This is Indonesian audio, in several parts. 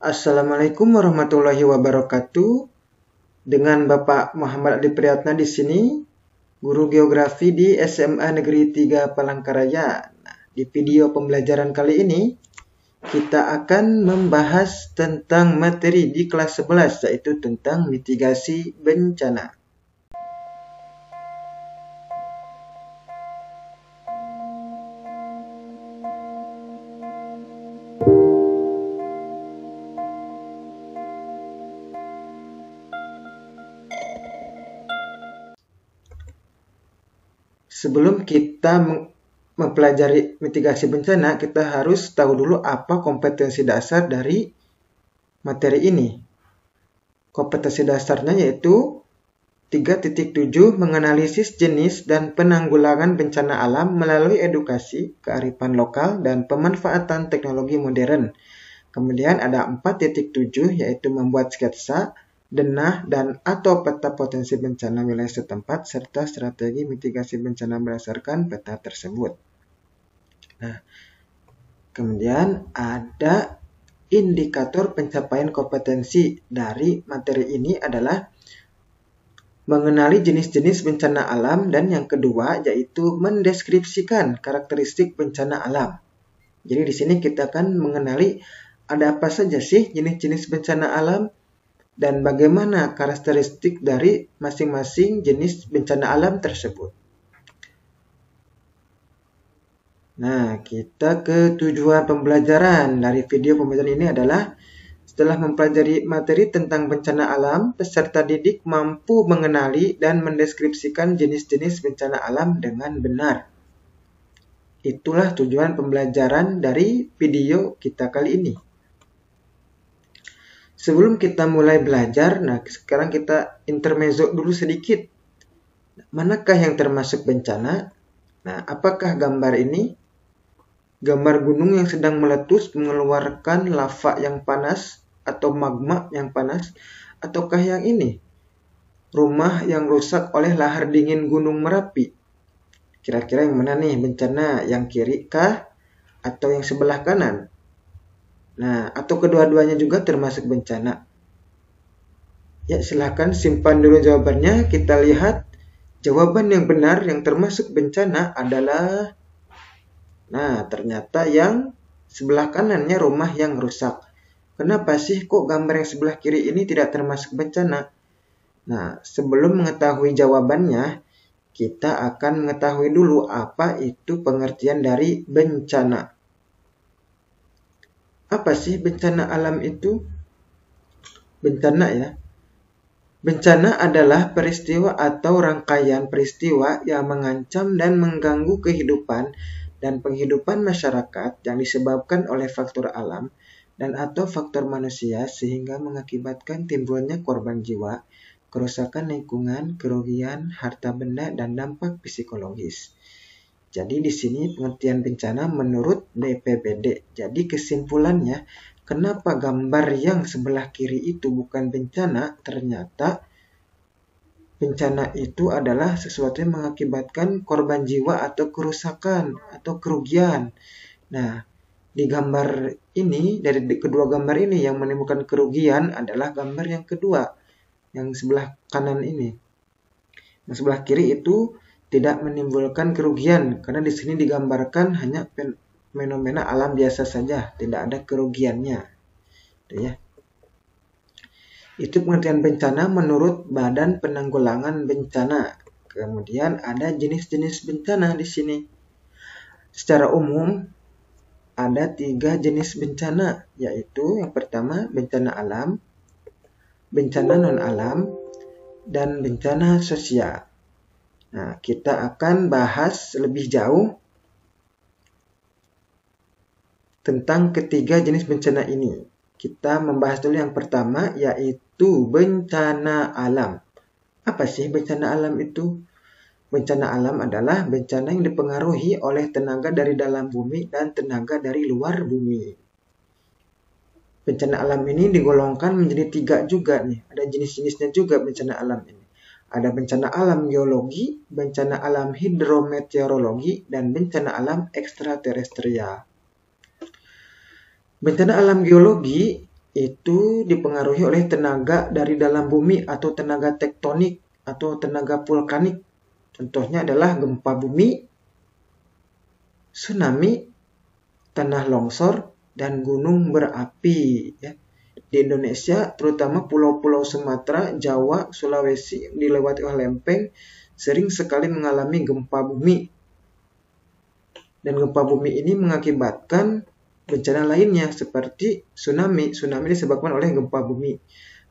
Assalamualaikum warahmatullahi wabarakatuh. Dengan Bapak Muhammad Adi Priyatna di sini, guru geografi di SMA Negeri 3 Palangkaraya. Nah, di video pembelajaran kali ini, kita akan membahas tentang materi di kelas 11, yaitu tentang mitigasi bencana. Sebelum kita mempelajari mitigasi bencana, kita harus tahu dulu apa kompetensi dasar dari materi ini. Kompetensi dasarnya yaitu 3.7 menganalisis jenis dan penanggulangan bencana alam melalui edukasi, kearifan lokal, dan pemanfaatan teknologi modern. Kemudian ada 4.7 yaitu membuat sketsa, denah dan atau peta potensi bencana wilayah setempat serta strategi mitigasi bencana berdasarkan peta tersebut. Nah, kemudian ada indikator pencapaian kompetensi dari materi ini adalah mengenali jenis-jenis bencana alam dan yang kedua yaitu mendeskripsikan karakteristik bencana alam. Jadi di sini kita akan mengenali ada apa saja sih jenis-jenis bencana alam dan bagaimana karakteristik dari masing-masing jenis bencana alam tersebut. Nah, kita ke tujuan pembelajaran dari video pembelajaran ini adalah setelah mempelajari materi tentang bencana alam, peserta didik mampu mengenali dan mendeskripsikan jenis-jenis bencana alam dengan benar. Itulah tujuan pembelajaran dari video kita kali ini. Sebelum kita mulai belajar, nah sekarang kita intermezzo dulu sedikit. Manakah yang termasuk bencana? Nah, apakah gambar ini? Gambar gunung yang sedang meletus mengeluarkan lava yang panas atau magma yang panas? Ataukah yang ini? Rumah yang rusak oleh lahar dingin Gunung Merapi? Kira-kira yang mana nih bencana? Yang kiri kah? Atau yang sebelah kanan? Nah, atau kedua-duanya juga termasuk bencana. Ya, silahkan simpan dulu jawabannya. Kita lihat jawaban yang benar yang termasuk bencana adalah, nah, ternyata yang sebelah kanannya rumah yang rusak. Kenapa sih kok gambar yang sebelah kiri ini tidak termasuk bencana? Nah, sebelum mengetahui jawabannya, kita akan mengetahui dulu apa itu pengertian dari bencana. Apa sih bencana alam itu? Bencana ya. Bencana adalah peristiwa atau rangkaian peristiwa yang mengancam dan mengganggu kehidupan dan penghidupan masyarakat yang disebabkan oleh faktor alam dan atau faktor manusia sehingga mengakibatkan timbulnya korban jiwa, kerusakan lingkungan, kerugian, harta benda, dan dampak psikologis. Jadi di sini pengertian bencana menurut BPBD. Jadi kesimpulannya, kenapa gambar yang sebelah kiri itu bukan bencana? Ternyata bencana itu adalah sesuatu yang mengakibatkan korban jiwa atau kerusakan atau kerugian. Nah, di gambar ini, dari kedua gambar ini yang menimbulkan kerugian adalah gambar yang kedua, yang sebelah kanan ini. Yang sebelah kiri itu tidak menimbulkan kerugian karena di sini digambarkan hanya fenomena alam biasa saja, tidak ada kerugiannya. Ya. Itu pengertian bencana menurut Badan Penanggulangan Bencana. Kemudian ada jenis-jenis bencana di sini. Secara umum ada 3 jenis bencana, yaitu yang pertama bencana alam, bencana non-alam, dan bencana sosial. Nah, kita akan bahas lebih jauh tentang ketiga jenis bencana ini. Kita membahas dulu yang pertama, yaitu bencana alam. Apa sih bencana alam itu? Bencana alam adalah bencana yang dipengaruhi oleh tenaga dari dalam bumi dan tenaga dari luar bumi. Bencana alam ini digolongkan menjadi 3 juga nih. Ada jenis-jenisnya juga bencana alam ini. Ada bencana alam geologi, bencana alam hidrometeorologi, dan bencana alam ekstraterestrial. Bencana alam geologi itu dipengaruhi oleh tenaga dari dalam bumi atau tenaga tektonik atau tenaga vulkanik. Contohnya adalah gempa bumi, tsunami, tanah longsor, dan gunung berapi. Ya. Di Indonesia, terutama pulau-pulau Sumatera, Jawa, Sulawesi, dilewati oleh lempeng, sering sekali mengalami gempa bumi. Dan gempa bumi ini mengakibatkan bencana lainnya seperti tsunami. Tsunami disebabkan oleh gempa bumi.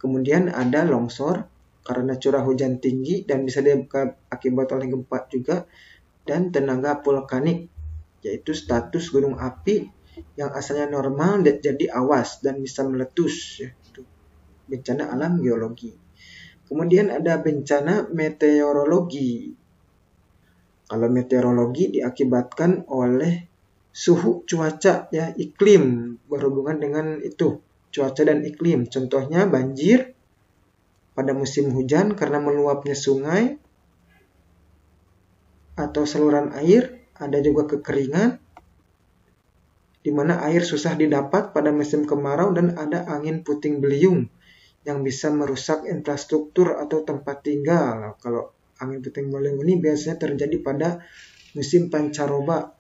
Kemudian ada longsor karena curah hujan tinggi dan bisa diakibat oleh gempa juga. Dan tenaga vulkanik, yaitu status gunung api yang asalnya normal jadi awas dan bisa meletus. Itu bencana alam geologi. Kemudian ada bencana meteorologi. Kalau meteorologi diakibatkan oleh suhu cuaca, ya, iklim, berhubungan dengan itu, cuaca dan iklim. Contohnya banjir pada musim hujan karena meluapnya sungai atau saluran air. Ada juga kekeringan di mana air susah didapat pada musim kemarau, dan ada angin puting beliung yang bisa merusak infrastruktur atau tempat tinggal. Kalau angin puting beliung ini biasanya terjadi pada musim pancaroba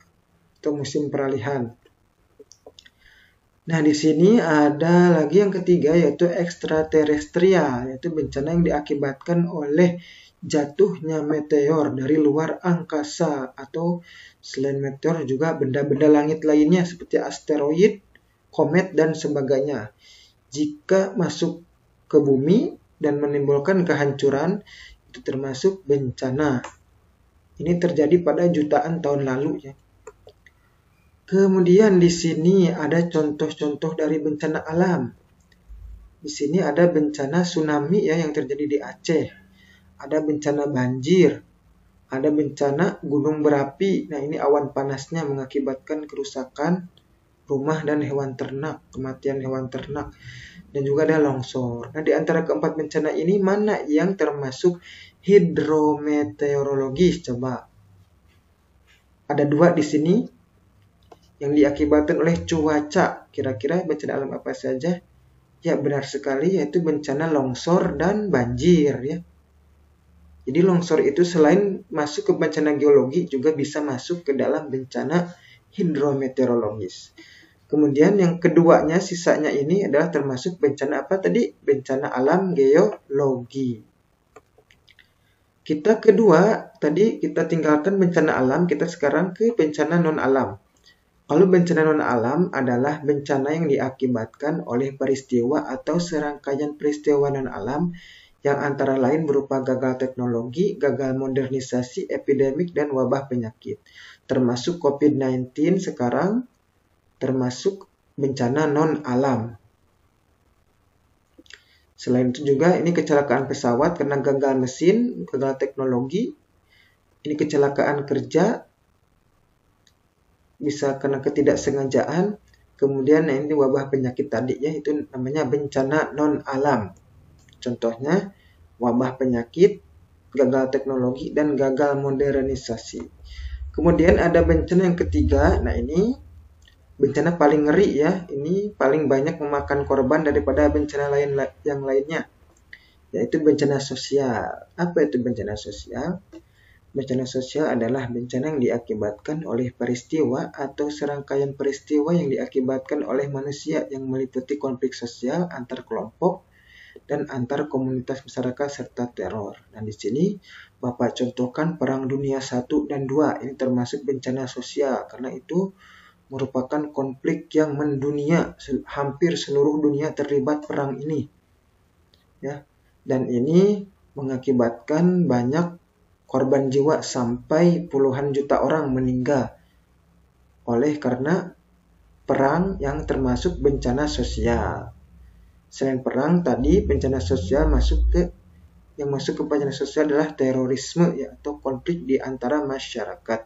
atau musim peralihan. Nah, di sini ada lagi yang ketiga, yaitu ekstraterestrial, yaitu bencana yang diakibatkan oleh jatuhnya meteor dari luar angkasa, atau selain meteor juga benda-benda langit lainnya seperti asteroid, komet, dan sebagainya. Jika masuk ke bumi dan menimbulkan kehancuran, itu termasuk bencana. Ini terjadi pada jutaan tahun lalu, ya. Kemudian di sini ada contoh-contoh dari bencana alam. Di sini ada bencana tsunami, ya, yang terjadi di Aceh. Ada bencana banjir. Ada bencana gunung berapi. Nah, ini awan panasnya mengakibatkan kerusakan rumah dan hewan ternak, kematian hewan ternak. Dan juga ada longsor. Nah, di antara keempat bencana ini, mana yang termasuk hidrometeorologis? Coba. Ada dua di sini yang diakibatkan oleh cuaca. Kira-kira bencana alam apa saja? Ya, benar sekali, yaitu bencana longsor dan banjir, ya. Jadi longsor itu selain masuk ke bencana geologi, juga bisa masuk ke dalam bencana hidrometeorologis. Kemudian yang keduanya, sisanya ini adalah termasuk bencana apa tadi? Bencana alam geologi. Kita kedua, tadi kita tinggalkan bencana alam, kita sekarang ke bencana non-alam. Kalau bencana non-alam adalah bencana yang diakibatkan oleh peristiwa atau serangkaian peristiwa non-alam yang antara lain berupa gagal teknologi, gagal modernisasi, epidemik, dan wabah penyakit. Termasuk COVID-19 sekarang, termasuk bencana non-alam. Selain itu juga ini kecelakaan pesawat karena gagal mesin, gagal teknologi. Ini kecelakaan kerja, bisa karena ketidaksengajaan. Kemudian ini wabah penyakit tadi, ya, itu namanya bencana non-alam. Contohnya wabah penyakit, gagal teknologi, dan gagal modernisasi. Kemudian ada bencana yang ketiga. Nah, ini bencana paling ngeri, ya. Ini paling banyak memakan korban daripada bencana yang lainnya, yaitu bencana sosial. Apa itu bencana sosial? Bencana sosial adalah bencana yang diakibatkan oleh peristiwa atau serangkaian peristiwa yang diakibatkan oleh manusia yang meliputi konflik sosial antar kelompok dan antar komunitas masyarakat serta teror. Nah, di sini Bapak contohkan Perang Dunia 1 dan 2. Ini termasuk bencana sosial karena itu merupakan konflik yang mendunia. Hampir seluruh dunia terlibat perang ini. Ya. Dan ini mengakibatkan banyak korban jiwa sampai puluhan juta orang meninggal oleh karena perang yang termasuk bencana sosial. Selain perang tadi, bencana sosial masuk ke bencana sosial adalah terorisme, ya, atau konflik di antara masyarakat.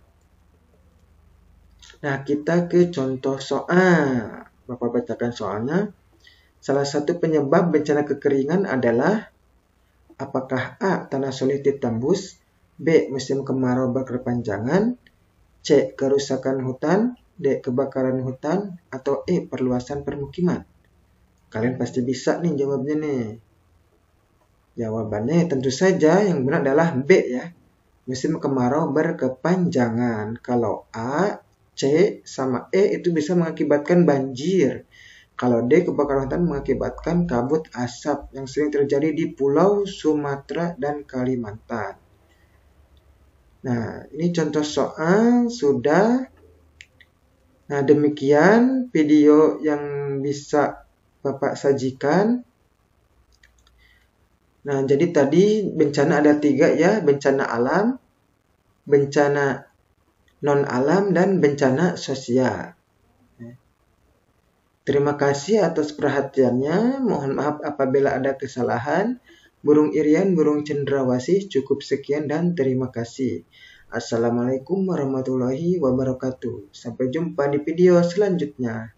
Nah, kita ke contoh soal. Bapak bacakan soalnya. Salah satu penyebab bencana kekeringan adalah apakah A. Tanah sulit ditembus, B. Musim kemarau berkepanjangan, C. Kerusakan hutan, D. Kebakaran hutan, atau E. Perluasan permukiman. Kalian pasti bisa nih jawabnya nih. Jawabannya tentu saja yang benar adalah B ya. Musim kemarau berkepanjangan. Kalau A, C, sama E itu bisa mengakibatkan banjir. Kalau D, kebakaran hutan mengakibatkan kabut asap yang sering terjadi di Pulau Sumatera dan Kalimantan. Nah, ini contoh soal sudah. Nah, demikian video yang bisa Bapak sajikan. Nah, jadi tadi bencana ada 3 ya, bencana alam, bencana non-alam, dan bencana sosial. Terima kasih atas perhatiannya, mohon maaf apabila ada kesalahan. Burung Irian, burung cendrawasih, cukup sekian dan terima kasih. Assalamualaikum warahmatullahi wabarakatuh. Sampai jumpa di video selanjutnya.